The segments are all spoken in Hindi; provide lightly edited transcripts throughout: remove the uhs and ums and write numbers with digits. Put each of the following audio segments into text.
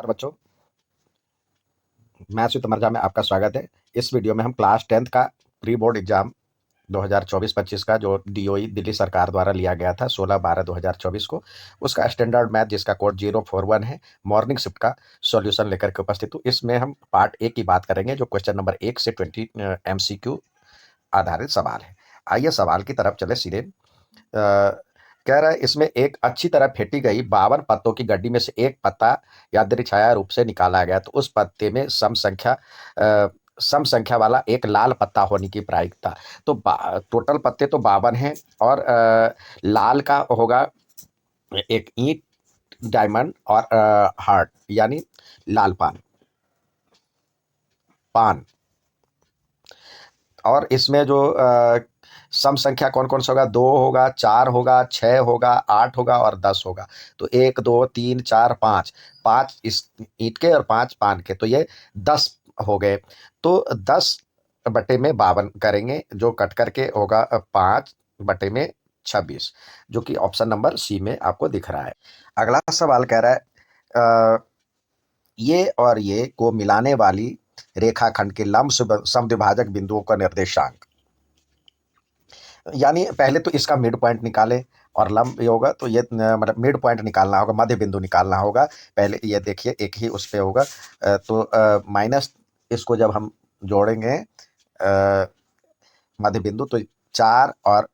नमस्कार बच्चों, मैं अच्युत मरझा में आपका स्वागत है। इस वीडियो में हम क्लास 10th का प्री बोर्ड एग्जाम 2024-25 का जो डीओई दिल्ली सरकार द्वारा लिया गया था 16/12/2024 को, उसका स्टैंडर्ड मैथ जिसका कोड 041 है, मॉर्निंग शिफ्ट का सॉल्यूशन लेकर के उपस्थित हूँ। इसमें हम पार्ट ए की बात करेंगे जो क्वेश्चन नंबर 1 से 20 एमसीक्यू आधारित सवाल है। आइए सवाल की तरफ चले सीधे। कह रहा है इसमें एक अच्छी तरह फेंटी गई 52 पत्तों की गड्डी में से एक पत्ता यादृच्छिक रूप से निकाला गया, तो उस पत्ते में सम संख्या वाला एक लाल पत्ता होने की प्रायिकता। तो टोटल पत्ते तो 52 हैं और लाल का होगा एक ईंट, डायमंड और हार्ट यानी लाल पान पान। और इसमें जो सम संख्या कौन कौन सा होगा, 2 होगा, 4 होगा, 6 होगा, 8 होगा और 10 होगा। तो 1 2 3 4 5, 5 इस ईंट के और 5 पान के, तो ये 10 हो गए। तो 10/52 करेंगे जो कट करके होगा 5/26, जो कि ऑप्शन नंबर सी में आपको दिख रहा है। अगला सवाल कह रहा है ये और ये को मिलाने वाली रेखाखंड के लंब समद्विभाजक बिंदुओं का निर्देशांक, यानी पहले तो इसका मिड पॉइंट निकाले और लंब ये होगा, तो ये मतलब मिड पॉइंट निकालना होगा, मध्य बिंदु निकालना होगा। पहले ये देखिए एक ही उस पे होगा, तो माइनस इसको जब हम जोड़ेंगे मध्य बिंदु, तो 4 और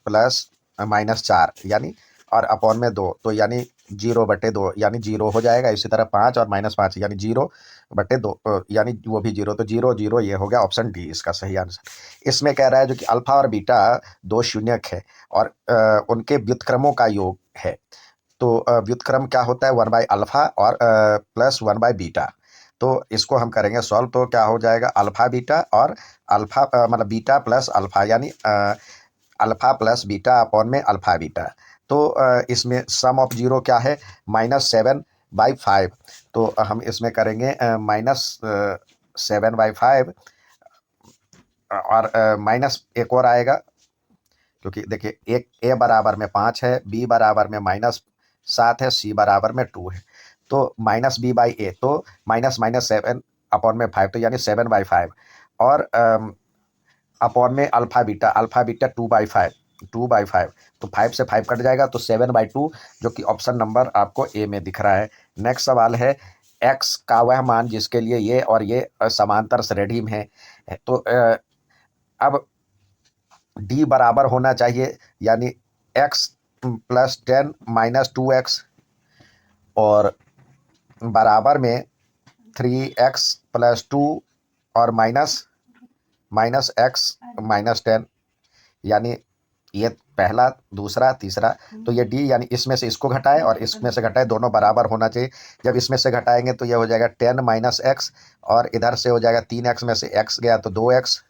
प्लस -4 यानी और अपॉन में 2, तो यानी 0/2 यानी 0 हो जाएगा। इसी तरह 5 और -5 यानी 0/2 यानी वो भी 0, तो 0 0 ये हो गया। ऑप्शन डी इसका सही आंसर। इसमें कह रहा है जो कि अल्फा और बीटा दो शून्यक है और उनके व्युत्क्रमों का योग है। तो व्युत्क्रम क्या होता है, 1/अल्फा और प्लस 1/बीटा। तो इसको हम करेंगे सॉल्व, तो क्या हो जाएगा, अल्फा बीटा और अल्फा मतलब बीटा प्लस अल्फा यानी अल्फा प्लस बीटा अपॉन में अल्फा बीटा। तो इसमें सम ऑफ जीरो क्या है, -7/5। तो हम इसमें करेंगे -7/5 और माइनस एक और आएगा, क्योंकि देखिए एक ए बराबर में 5 है, बी बराबर में -7 है, सी बराबर में 2 है। तो -b/a, तो -7/5, तो यानी 7/5 और अपॉन में अल्फा बीटा 2/5, तो 5 से 5 कट जाएगा, तो 7/2, जो कि ऑप्शन नंबर आपको ए में दिख रहा है। नेक्स्ट सवाल है एक्स का वह मान जिसके लिए ये और ये समांतर श्रेणी में है। तो अब डी बराबर होना चाहिए, यानी x + 10 - 2x और बराबर में 3x + 2 और -x - 10, यानी ये पहला, दूसरा, तीसरा। तो ये डी यानी इसमें से इसको घटाए और इसमें से घटाए, दोनों बराबर होना चाहिए। जब इसमें से घटाएंगे तो ये हो जाएगा 10 - x और इधर से हो जाएगा 3x में से x गया तो 2x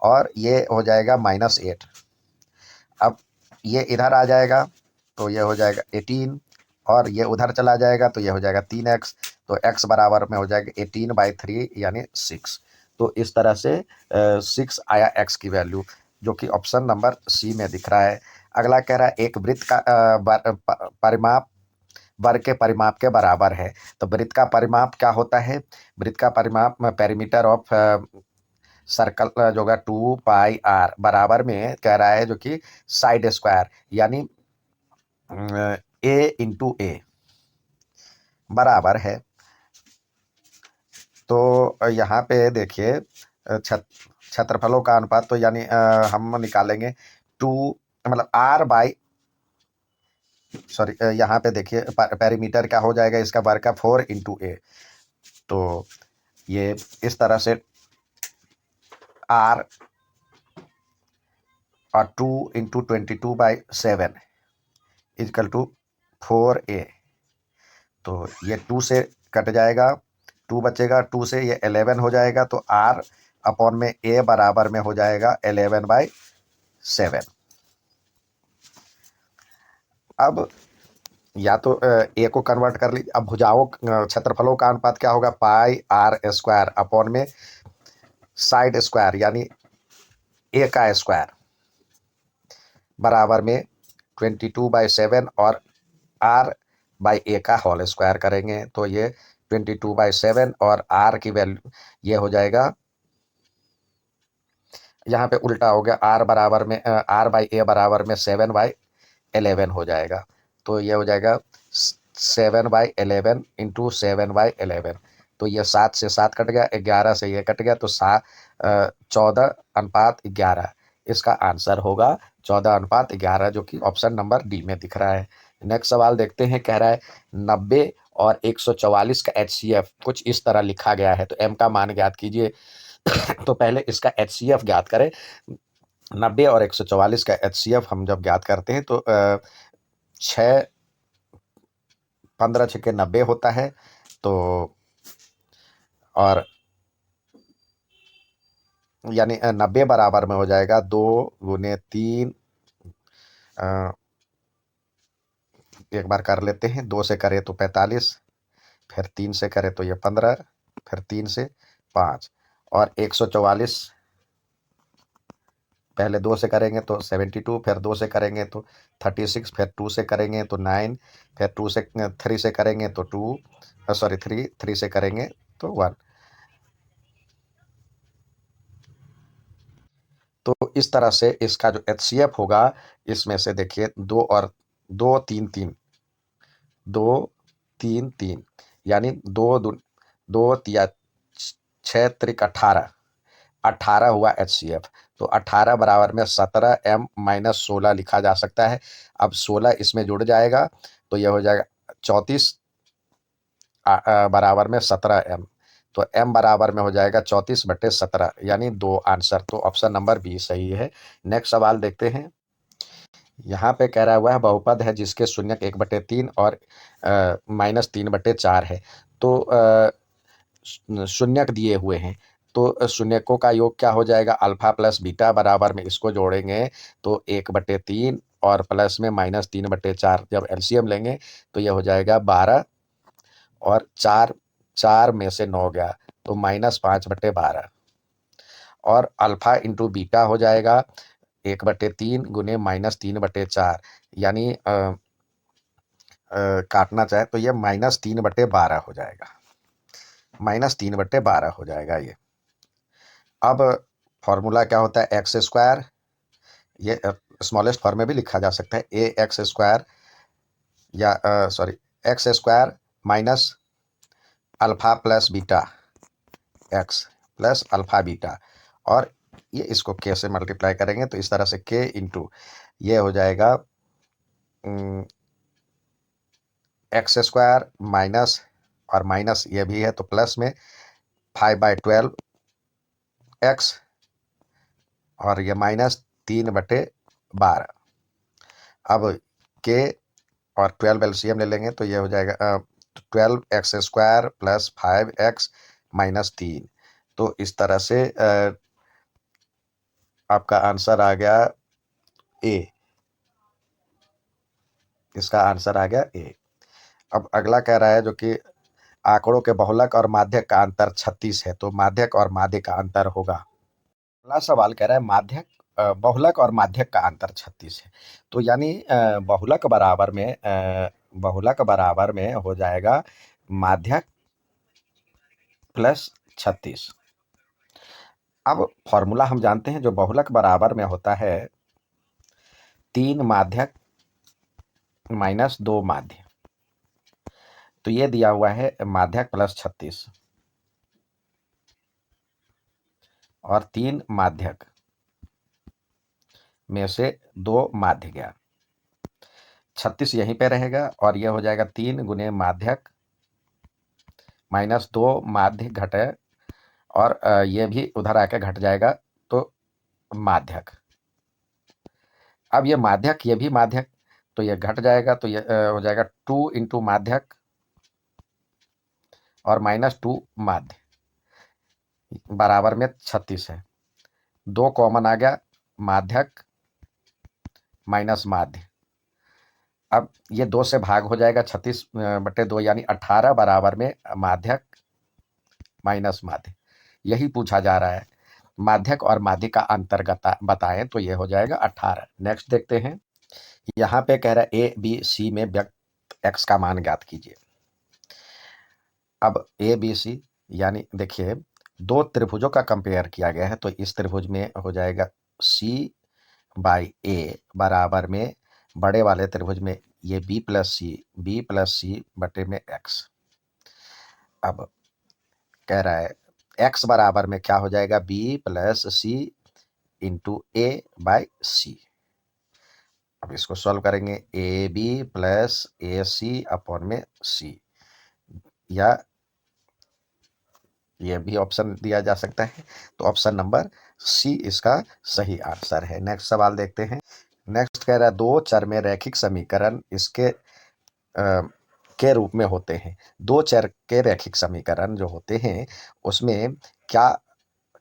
और ये हो जाएगा -8। अब ये इधर आ जाएगा तो ये हो जाएगा 18 और ये उधर चला जाएगा तो ये हो जाएगा 3x, तो x बराबर में हो जाएगा 18/3 यानी 6। तो इस तरह से 6 आया x की वैल्यू, जो कि ऑप्शन नंबर सी में दिख रहा है। अगला कह रहा है एक वृत्त का परिमाप वर्ग के परिमाप के बराबर है। तो वृत्त का परिमाप क्या होता है, वृत्त का परिमाप पेरीमीटर ऑफ सर्कल जो होगा 2πr बराबर में कह रहा है जो कि साइड स्क्वायर यानी a × a बराबर है। तो यहाँ पे देखिए क्षेत्रफलों का अनुपात, तो यानी हम निकालेंगे 2 मतलब यहाँ पे देखिए पेरीमीटर क्या हो जाएगा इसका वर्ग का 4 × a। तो ये इस तरह से r और 2 × 22/7 = 4a। तो ये 2 से कट जाएगा, 2 बचेगा, 2 से ये 11 हो जाएगा, तो r अपॉन में a बराबर में हो जाएगा 11/7। अब या तो a को कन्वर्ट कर लीजिए। अब भुजाओं क्षेत्रफलों का अनुपात क्या होगा, πr² अपॉन में साइड स्क्वायर यानी a का स्क्वायर बराबर में 22/7 और r/a का होल स्क्वायर करेंगे, तो ये 22/7 और r की वैल्यू ये हो जाएगा, यहाँ पे उल्टा हो गया, r बराबर में r/a बराबर में 7/11 हो जाएगा। तो ये हो जाएगा 7/11 इंटू 7/11। तो ये 7 से 7 कट गया, 11 से ये कट गया, तो 14:11 इसका आंसर होगा 14:11, जो कि ऑप्शन नंबर डी में दिख रहा है। नेक्स्ट सवाल देखते हैं, कह रहा है 90 और 144 का HCF कुछ इस तरह लिखा गया है, तो m का मान ज्ञात कीजिए। तो पहले इसका HCF ज्ञात करें। 90 और 144 का HCF हम जब ज्ञात करते हैं तो 6 15 6 90 होता है। तो और यानी 90 बराबर में हो जाएगा 2 गुने 3, एक बार कर लेते हैं, 2 से करें तो 45, फिर 3 से करें तो ये 15, फिर 3 से 5, और 144 पहले 2 से करेंगे तो 72, फिर 2 से करेंगे तो 36, फिर 2 से करेंगे तो 9, फिर 3 से करेंगे तो 3 से करेंगे तो 1। तो इस तरह से इसका जो HCF होगा, इसमें से देखिए 2 और 2 3 3 2 3 3 यानी 2 या 6 त्रिक 18 18 हुआ HCF। तो 18 बराबर में 17m माइनस 16 लिखा जा सकता है। अब 16 इसमें जुड़ जाएगा तो यह हो जाएगा 34 बराबर में 17m। तो m बराबर में हो जाएगा 34/17, यानी 2 आंसर। तो ऑप्शन नंबर बी सही है। नेक्स्ट सवाल देखते हैं। यहाँ पे कह रहा हुआ है बहुपद है जिसके शून्यक 1/3 और -3/4 है। तो शून्यक दिए हुए हैं, तो शून्यकों का योग क्या हो जाएगा, अल्फा प्लस बीटा बराबर में इसको जोड़ेंगे तो 1/3 और प्लस में -3/4, जब एलसीएम लेंगे तो यह हो जाएगा 12, और 4 में से 9 गया तो -5/12, और अल्फा इंटू बीटा हो जाएगा 1/3 गुने -3/4, यानी काटना चाहे तो ये -3/12 हो जाएगा, -3/12 हो जाएगा ये। अब फॉर्मूला क्या होता है, एक्स स्क्वायर, ये स्मॉलेस्ट फॉर्म में भी लिखा जा सकता है, AX² या sorry x² minus alpha plus beta, x plus alpha beta, और ये इसको k से मल्टीप्लाई करेंगे तो इस तरह से k इंटू ये हो जाएगा x² माइनस, और माइनस ये भी है तो प्लस में 5/12 x, और ये -3/12। अब k और 12 एलसीएम ले लेंगे तो ये हो जाएगा 12x² प्लस 5x माइनस 3। तो इस तरह से आपका आंसर आ गया ए, इसका आंसर आ गया ए। अब अगला कह रहा है जो कि आंकड़ों के बहुलक और माध्यक का अंतर 36 है, तो माध्यक और माध्य का अंतर होगा। अगला सवाल कह रहा है माध्यक बहुलक और माध्यक का अंतर 36 है, तो यानी बहुलक बराबर में हो जाएगा माध्यक प्लस 36। अब फॉर्मूला हम जानते हैं, जो बहुलक बराबर में होता है 3 माध्यक माइनस 2 माध्य। तो ये दिया हुआ है माध्यक प्लस 36 और 3 माध्यक में से 2 माध्य गया, 36 यहीं पे रहेगा, और यह हो जाएगा 3 गुने माध्यक माइनस 2 माध्य घटे, और ये भी उधर आके घट जाएगा तो माध्यक। अब ये माध्यक, ये भी माध्यक, तो ये घट जाएगा तो ये हो जाएगा 2 इंटू माध्यक और -2 माध्य बराबर में 36 है। 2 कॉमन आ गया, माध्यक माइनस माध्य। अब ये 2 से भाग हो जाएगा, 36/2 यानी 18 बराबर में माध्यक माइनस माध्य। यही पूछा जा रहा है, माध्यक और माध्य का अंतर बताएं, तो ये हो जाएगा 18। नेक्स्ट देखते हैं, यहाँ पे कह रहा है A B C में व्यक्त x का मान ज्ञात कीजिए। अब ए बी सी यानी देखिए दो त्रिभुजों का कंपेयर किया गया है, तो इस त्रिभुज में हो जाएगा सी बाई ए बराबर में बड़े वाले त्रिभुज में ये बी प्लस सी बटे में एक्स। अब कह रहा है एक्स बराबर में क्या हो जाएगा, B plus C into A by C. अब इसको सॉल्व करेंगे, A B plus A C upon में सी, या ये भी ऑप्शन दिया जा सकता है। तो ऑप्शन नंबर सी इसका सही आंसर है। नेक्स्ट सवाल देखते हैं। नेक्स्ट कह रहा है दो चर में रैखिक समीकरण इसके के रूप में होते हैं। दो चर के रैखिक समीकरण जो होते हैं उसमें क्या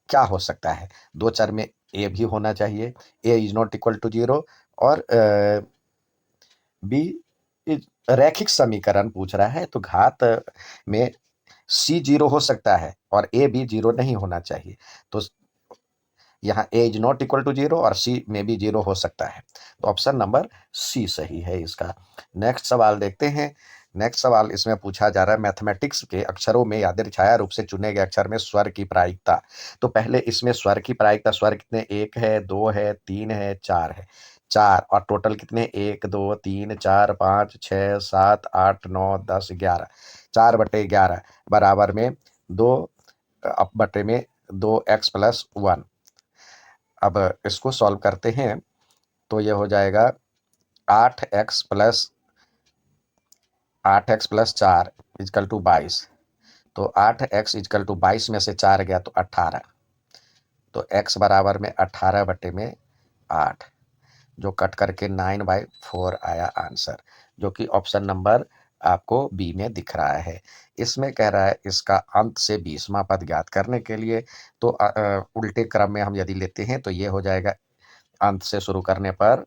क्या हो सकता है। दो चर में ए भी होना चाहिए, ए इज नॉट इक्वल टू 0, और बी रैखिक समीकरण पूछ रहा है तो घात में सी 0 हो सकता है और ए भी 0 नहीं होना चाहिए। तो यहाँ ए इज नॉट इक्वल टू 0 और सी में भी 0 हो सकता है। तो ऑप्शन नंबर सी सही है इसका। नेक्स्ट सवाल देखते हैं। नेक्स्ट सवाल इसमें पूछा जा रहा है मैथमेटिक्स के अक्षरों में यादृच्छाया रूप से चुने गए अक्षर में स्वर की प्रायिकता। तो पहले इसमें स्वर की प्रायिकता, स्वर कितने, 1 है, 2 है, 3 है, 4 है। 4 और टोटल कितने, 1 2 3 4 5 6 7 8 9 10 11। 4/11 बराबर में 2 बटे में 2x+1। अब इसको सॉल्व करते हैं तो ये हो जाएगा 8x+4 इजकल टू 22। तो 8x इजकल टू 22 में से 4 गया तो 18। तो x बराबर में 18/8, जो कट करके 9/4 आया आंसर, जो कि ऑप्शन नंबर आपको बी में दिख रहा है। इसमें कह रहा है इसका अंत से 20वां पद ज्ञात करने के लिए। तो उल्टे क्रम में हम यदि लेते हैं तो ये हो जाएगा, अंत से शुरू करने पर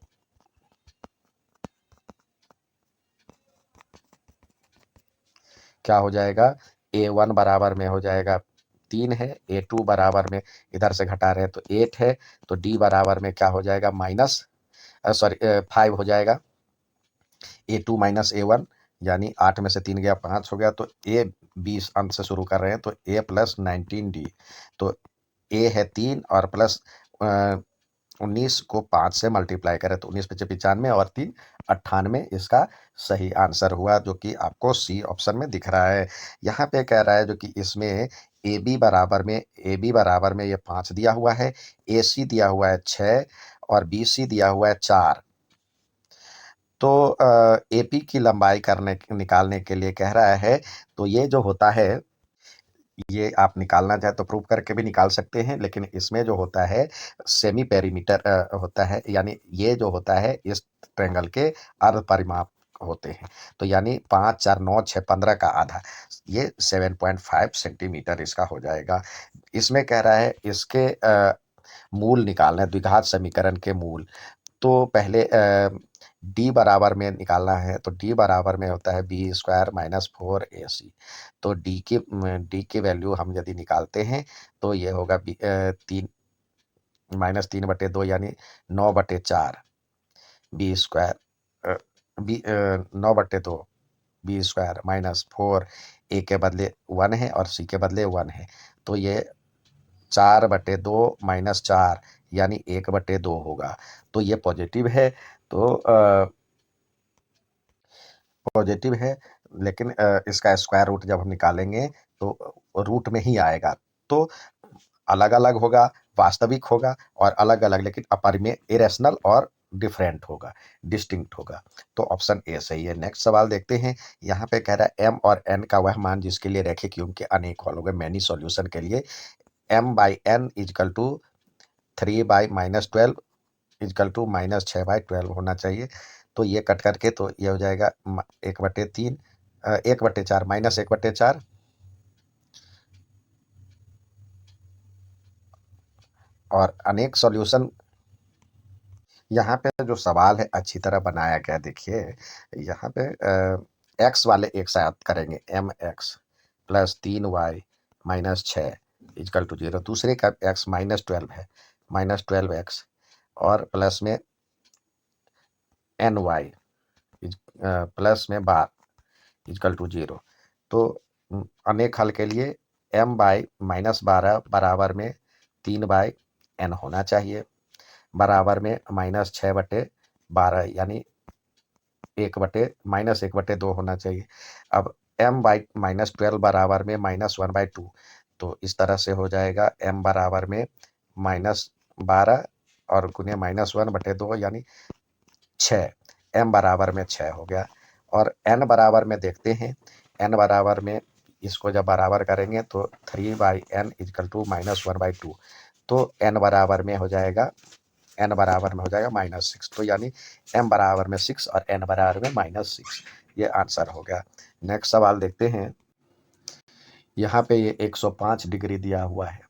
क्या हो जाएगा, A1 बराबर में हो जाएगा 3 है, A2 बराबर में इधर से घटा रहे हैं तो 8 है, तो D बराबर में क्या हो जाएगा, 5 हो जाएगा। A2 माइनस A1 यानी 8 में से 3 गया 5 हो गया, तो A20 अंत से शुरू कर रहे हैं तो A+19D। तो A है 3 और प्लस 19 को 5 से मल्टीप्लाई करें तो 19 × 5 = 95 और 3 = 98 इसका सही आंसर हुआ, जो कि आपको सी ऑप्शन में दिख रहा है। यहाँ पे कह रहा है जो कि इसमें ए बी बराबर में ये 5 दिया हुआ है, ए सी दिया हुआ है 6 और बी सी दिया हुआ है 4। तो ए पी की लंबाई निकालने के लिए कह रहा है, तो ये जो होता है ये आप निकालना चाहे तो प्रूव करके भी निकाल सकते हैं, लेकिन इसमें जो होता है सेमी पेरीमीटर होता है, यानी ये जो होता है इस ट्रायंगल के अर्ध परिमाप होते हैं। तो यानी 5 4 9 6 15 का आधा, ये 7.5 सेंटीमीटर इसका हो जाएगा। इसमें कह रहा है इसके मूल निकालना है, द्विघात समीकरण के मूल। तो पहले डी बराबर में निकालना है, तो डी बराबर में होता है b² - 4ac। तो डी की वैल्यू हम यदि निकालते हैं तो ये होगा 3 - 3/2 यानी 9/4 b², 9/2 b² - 4, ए के बदले 1 है और सी के बदले 1 है, तो ये 4/2 - 4 यानी 1/2 होगा। तो ये पॉजिटिव है। तो पॉजिटिव है, लेकिन इसका स्क्वायर रूट जब हम निकालेंगे तो रूट में ही आएगा। तो अलग अलग होगा, वास्तविक होगा और अलग अलग, लेकिन अपरिमेय, इरेशनल और डिफरेंट होगा, डिस्टिंक्ट होगा। तो ऑप्शन ए सही है। नेक्स्ट सवाल देखते हैं। यहाँ पे कह रहा है एम और एन का वह मान जिसके लिए रैखिक युग्म के अनेक हल हो गए। मैनी सॉल्यूशन के लिए m/n is equal to 3/-12 is equal to -6/12 होना चाहिए। तो ये कट करके तो ये हो जाएगा 1/3, 1/4 -1/4। और अनेक सॉल्यूशन, यहाँ पे जो सवाल है अच्छी तरह बनाया गया, देखिए यहाँ पे एक्स वाले एक साथ करेंगे, mx + 3y - 6 इजकल टू 0। दूसरे का x -12 है, -12x और प्लस में ny प्लस में 12 इजकल टू 0। तो अनेक हल के लिए m/-12 बराबर में 3/n होना चाहिए, बराबर में -6/12 यानी 1/-2 होना चाहिए। अब m/-12 बराबर में -1/2, तो इस तरह से हो जाएगा m बराबर में -12 और गुने -1/2 यानी 6, m बराबर में 6 हो गया। और n बराबर में देखते हैं, n बराबर में इसको जब बराबर करेंगे तो 3/n = -1/2, तो n बराबर में हो जाएगा -6, तो यानी m बराबर में 6 और n बराबर में -6, ये आंसर हो गया। नेक्स्ट सवाल देखते हैं। यहाँ पे ये 105 डिग्री दिया हुआ है,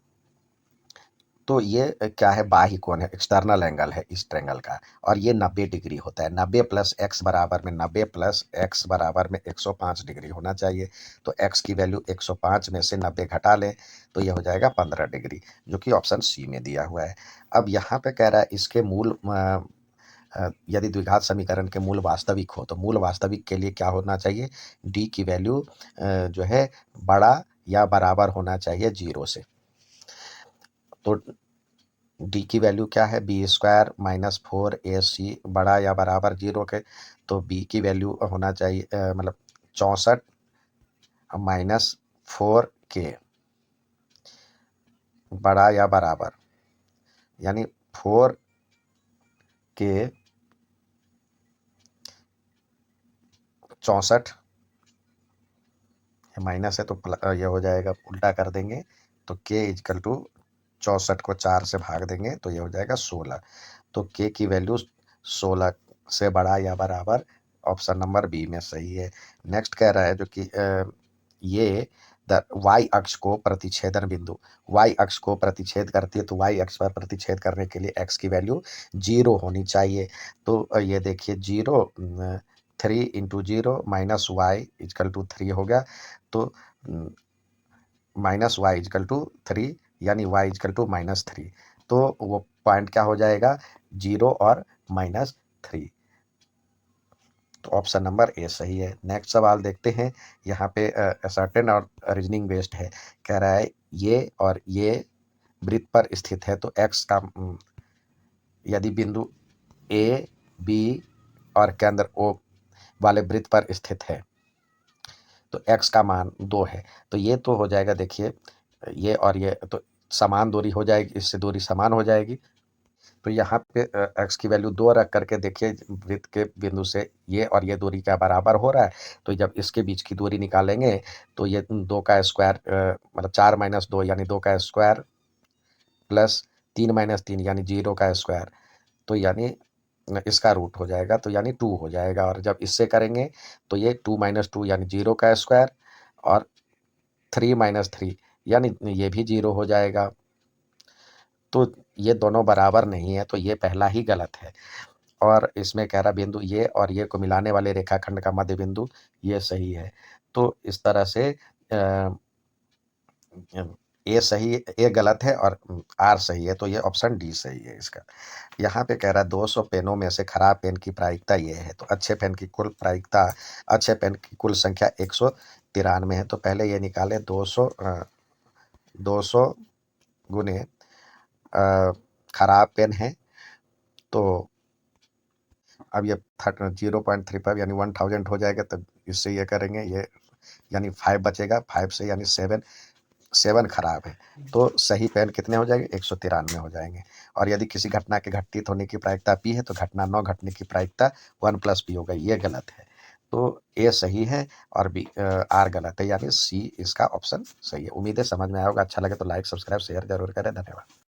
तो ये क्या है, बाह्य कोण है, एक्सटर्नल एंगल है इस ट्रायंगल का, और ये 90 डिग्री होता है। 90 + x बराबर में 90 + x बराबर में 105 डिग्री होना चाहिए। तो x की वैल्यू 105 में से 90 घटा लें तो ये हो जाएगा 15 डिग्री, जो कि ऑप्शन सी में दिया हुआ है। अब यहाँ पे कह रहा है इसके मूल यदि द्विघात समीकरण के मूल वास्तविक हो, तो मूल वास्तविक के लिए क्या होना चाहिए, d की वैल्यू जो है बड़ा या बराबर होना चाहिए 0 से। तो d की वैल्यू क्या है, b² - 4ac बड़ा या बराबर 0 के, तो b की वैल्यू होना चाहिए मतलब 64 - 4k बड़ा या बराबर, यानी 4k 64 माइनस है तो ये हो जाएगा, उल्टा कर देंगे तो k = 64 को 4 से भाग देंगे तो ये हो जाएगा 16। तो k की वैल्यू 16 से बड़ा या बराबर ऑप्शन नंबर बी में सही है। नेक्स्ट कह रहा है जो कि ये y अक्ष को प्रतिच्छेदन बिंदु, y अक्ष को प्रतिच्छेद करती है, तो y अक्ष पर प्रतिच्छेद करने के लिए x की वैल्यू 0 होनी चाहिए। तो ये देखिए 0 3 × 0 - y = 3 हो गया, तो -y = 3 यानी y = -3, तो वो पॉइंट क्या हो जाएगा, 0 और -3, तो ऑप्शन नंबर ए सही है। नेक्स्ट सवाल देखते हैं। यहाँ पे सर्टेन और रीजनिंग बेस्ड है। कह रहा है ये और ये वृत्त पर स्थित है, तो x का यदि बिंदु ए बी और केंद्र O वाले वृत्त पर स्थित है तो x का मान 2 है, तो ये तो हो जाएगा, देखिए ये और ये तो समान दूरी हो जाएगी, इससे दूरी समान हो जाएगी। तो यहाँ पे x की वैल्यू 2 रख करके देखिए वृत्त के बिंदु से ये और ये दूरी क्या बराबर हो रहा है, तो जब इसके बीच की दूरी निकालेंगे तो ये 2 का स्क्वायर मतलब 4 - 2 यानी 2 का स्क्वायर प्लस 3 - 3 यानी 0 का स्क्वायर, तो यानी इसका रूट हो जाएगा, तो यानी 2 हो जाएगा। और जब इससे करेंगे तो ये 2 - 2 यानी 0 का स्क्वायर और 3 - 3 यानी ये भी 0 हो जाएगा। तो ये दोनों बराबर नहीं है, तो ये पहला ही गलत है। और इसमें कह रहा बिंदु ये और ये को मिलाने वाले रेखाखंड का मध्य बिंदु ये सही है। तो इस तरह से ए सही, ए गलत है और आर सही है, तो ये ऑप्शन डी सही है इसका। यहाँ पे कह रहा है 200 पेनों में से खराब पेन की प्रायिकता ये है, तो अच्छे पेन की कुल प्रायिकता, अच्छे पेन की कुल संख्या 193 है। तो पहले ये निकाले 200 गुने खराब पेन है, तो अब ये 0.35 यानी 1000 हो जाएगा, तब इससे ये करेंगे ये यानी 5 बचेगा, 5 से यानी 7 खराब है, तो सही पेन कितने हो जाएंगे, 193 हो जाएंगे। और यदि किसी घटना के घटित होने की प्रायिकता p है, तो घटना 9 घटने की प्रायिकता 1 + p होगा, ये गलत है। तो ए सही है और बी आर गलत है, यानी सी इसका ऑप्शन सही है। उम्मीद है समझ में आया होगा। अच्छा लगे तो लाइक, सब्सक्राइब, शेयर जरूर करें। धन्यवाद।